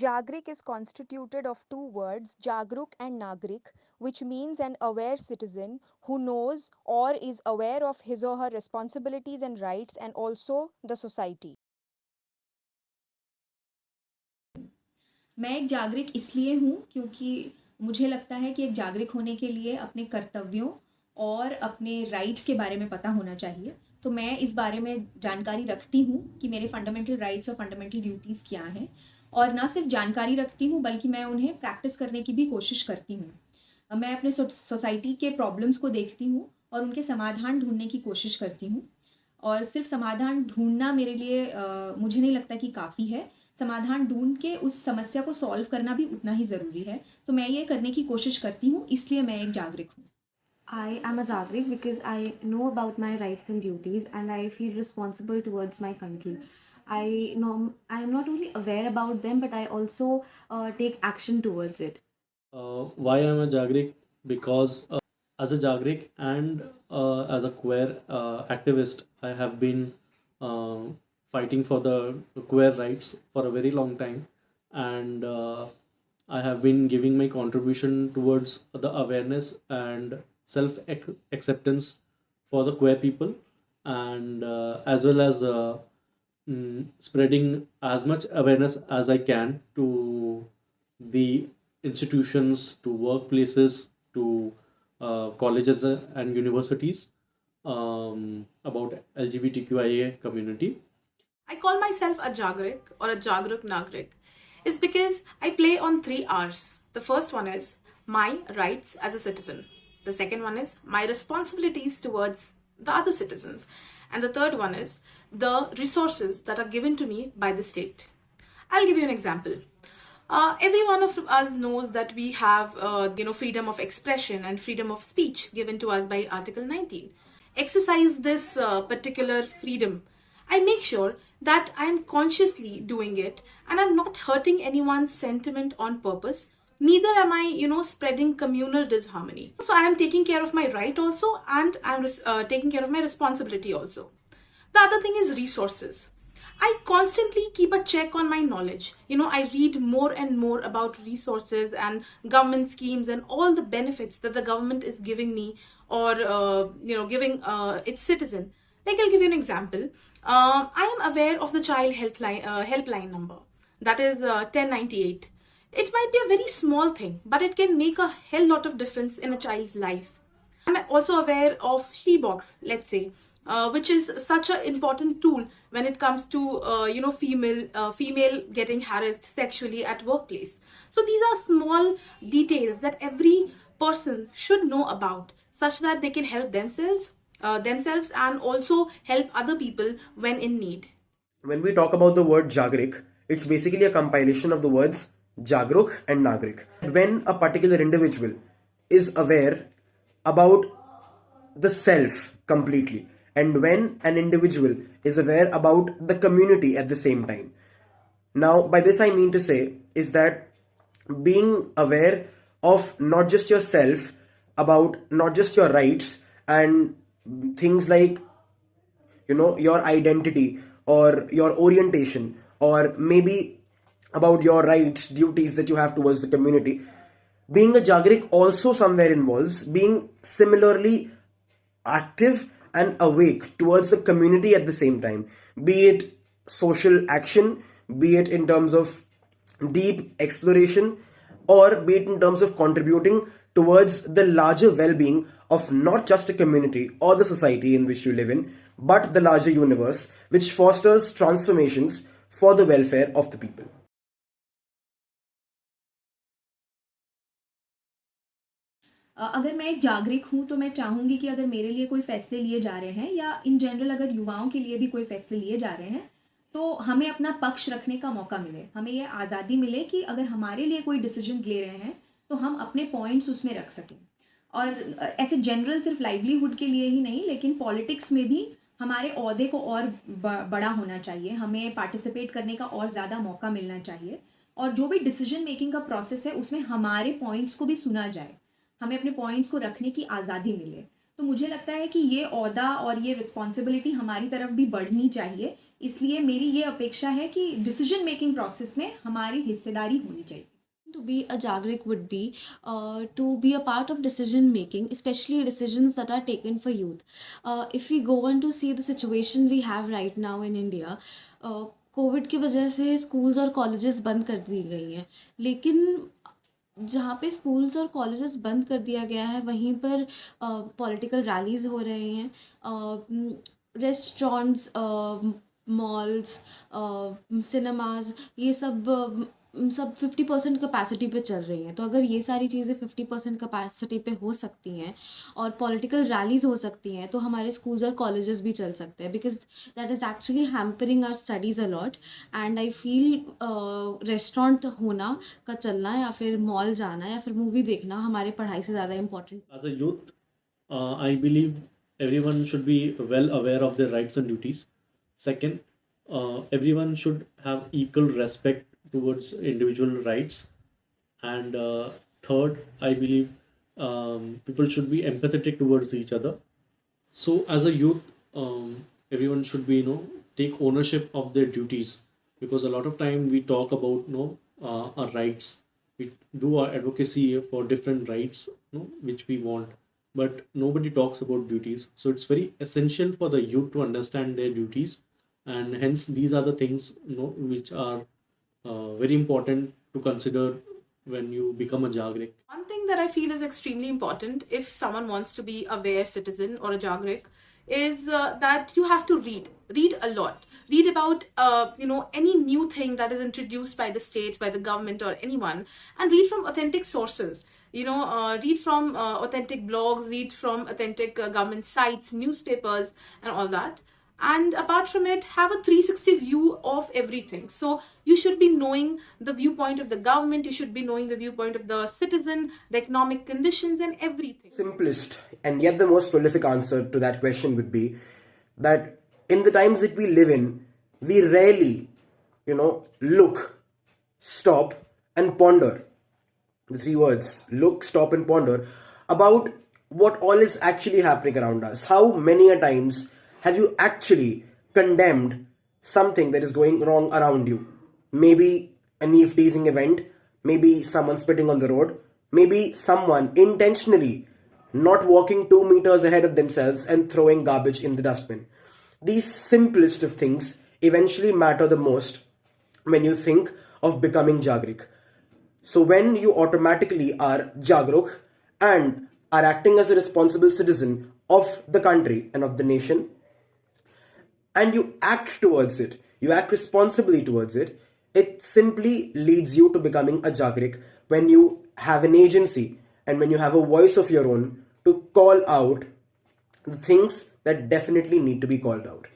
Jagrik is constituted of two words, Jagruk and Nagrik, which means an aware citizen who knows or is aware of his or her responsibilities and rights and also the society. मैं एक जागरूक इसलिए हूँ क्योंकि मुझे लगता है कि एक जागरूक होने के लिए अपने कर्तव्यों और अपने राइट्स के बारे में पता होना चाहिए। तो मैं इस बारे में जानकारी रखती हूँ कि मेरे फंडामेंटल राइट्स और फंडामेंटल ड्यूटीज़ क्या हैं, और ना सिर्फ जानकारी रखती हूँ बल्कि मैं उन्हें प्रैक्टिस करने की भी कोशिश करती हूँ। मैं अपने सोसाइटी के प्रॉब्लम्स को देखती हूँ और उनके समाधान ढूँढने की कोशिश करती हूँ। और सिर्फ समाधान ढूँढना मेरे लिए मुझे नहीं लगता कि काफ़ी है। समाधान ढूँढ के उस समस्या को सॉल्व करना भी उतना ही ज़रूरी है। तो मैं ये करने की कोशिश करती हूँ, इसलिए मैं एक जागरूक हूँ। I am a Jagrik because I know about my rights and duties and I feel responsible towards my country. I know I am not only aware about them but I also take action towards it. Why I'm a Jagrik? Because as a Jagrik and as a queer activist, I have been uh, fighting for the queer rights for a very long time, and I have been giving my contribution towards the awareness and self acceptance for the queer people, and as well as spreading as much awareness as I can to the institutions, to workplaces, to colleges and universities about LGBTQIA community. I call myself a Jagrik or a Jagruk Nagrik is because I play on three R's. The first one is my rights as a citizen. The second one is my responsibilities towards the other citizens. And the third one is the resources that are given to me by the state. I'll give you an example. Every one of us knows that we have, freedom of expression and freedom of speech given to us by Article 19. Exercise this particular freedom. I make sure that I am consciously doing it and I'm not hurting anyone's sentiment on purpose. Neither am I, spreading communal disharmony. So I am taking care of my right also, and I'm taking care of my responsibility also. The other thing is resources. I constantly keep a check on my knowledge. I read more and more about resources and government schemes and all the benefits that the government is giving me, or giving its citizen. Like, I'll give you an example. I am aware of the child helpline number, that is 1098. It might be a very small thing, but it can make a hell lot of difference in a child's life. I'm also aware of Shebox, let's say, which is such an important tool when it comes to female getting harassed sexually at workplace. So these are small details that every person should know about, such that they can help themselves and also help other people when in need. When we talk about the word Jagrik, it's basically a compilation of the words Jagruk and Nagrik. When a particular individual is aware about the self completely, and when an individual is aware about the community at the same time. Now, by this I mean to say is that being aware of not just yourself, about not just your rights and things like your identity or your orientation, or maybe about your rights, duties that you have towards the community. Being a Jagrik also somewhere involves being similarly active and awake towards the community at the same time, be it social action, be it in terms of deep exploration, or be it in terms of contributing towards the larger well-being of not just a community or the society in which you live in, but the larger universe, which fosters transformations for the welfare of the people. अगर मैं एक जागरूक हूँ तो मैं चाहूँगी कि अगर मेरे लिए कोई फ़ैसले लिए जा रहे हैं या इन जनरल अगर युवाओं के लिए भी कोई फ़ैसले लिए जा रहे हैं, तो हमें अपना पक्ष रखने का मौका मिले। हमें ये आज़ादी मिले कि अगर हमारे लिए कोई डिसीजंस ले रहे हैं, तो हम अपने पॉइंट्स उसमें रख सकें। और ऐसे जनरल सिर्फ लाइवलीहुड के लिए ही नहीं, लेकिन पॉलिटिक्स में भी हमारे ओहदे को और बड़ा होना चाहिए, हमें पार्टिसिपेट करने का और ज़्यादा मौका मिलना चाहिए, और जो भी डिसीजन मेकिंग का प्रोसेस है उसमें हमारे पॉइंट्स को भी सुना जाए, हमें अपने पॉइंट्स को रखने की आज़ादी मिले। तो मुझे लगता है कि ये ओहदा और ये रिस्पॉन्सिबिलिटी हमारी तरफ भी बढ़नी चाहिए, इसलिए मेरी ये अपेक्षा है कि डिसीजन मेकिंग प्रोसेस में हमारी हिस्सेदारी होनी चाहिए। To be a Jagrik would be to be a part of decision making, especially decisions that are taken for youth. If we go on to see the situation we have right now in India, Covid की वजह से schools और colleges बंद कर दी गई हैं, लेकिन जहाँ पे स्कूल्स और कॉलेजेस बंद कर दिया गया है वहीं पर पॉलिटिकल रैलीज हो रहे हैं, रेस्टोरेंट्स, मॉल्स, सिनेमाज, ये सब 50% कैपेसिटी पे चल रही हैं। तो अगर ये सारी चीज़ें 50% कैपेसिटी पे हो सकती हैं और पॉलिटिकल रैलीज हो सकती हैं, तो हमारे स्कूल्स और कॉलेजेस भी चल सकते हैं, because that is actually hampering our studies a lot. And I feel restaurant होना का चलना या फिर मॉल जाना या फिर मूवी देखना हमारे पढ़ाई से ज़्यादा important. As a youth, I believe everyone should be well aware of their rights and duties. Second, everyone should have equal respect towards individual rights. And third, I believe people should be empathetic towards each other. So, as a youth, everyone should be, take ownership of their duties, because a lot of time we talk about, our rights. We do our advocacy for different rights, which we want, but nobody talks about duties. So it's very essential for the youth to understand their duties, and hence these are the things, which are very important to consider when you become a Jagrik. One thing that I feel is extremely important if someone wants to be a aware citizen or a Jagrik is that you have to read a lot, read about any new thing that is introduced by the state, by the government or anyone, and read from authentic sources. Read from authentic blogs, read from authentic government sites, newspapers, and all that. And apart from it, have a 360 view of everything. So you should be knowing the viewpoint of the government, you should be knowing the viewpoint of the citizen, the economic conditions, and everything. Simplest and yet the most prolific answer to that question would be that in the times that we live in, we rarely, look, stop, and ponder. The three words, look, stop, and ponder, about what all is actually happening around us. How many a times have you actually condemned something that is going wrong around you? Maybe a knee-teasing event, maybe someone spitting on the road, maybe someone intentionally not walking 2 meters ahead of themselves and throwing garbage in the dustbin. These simplest of things eventually matter the most when you think of becoming Jagrik. So when you automatically are Jagruk and are acting as a responsible citizen of the country and of the nation, and you act towards it, you act responsibly towards it, it simply leads you to becoming a Jagrik when you have an agency and when you have a voice of your own to call out the things that definitely need to be called out.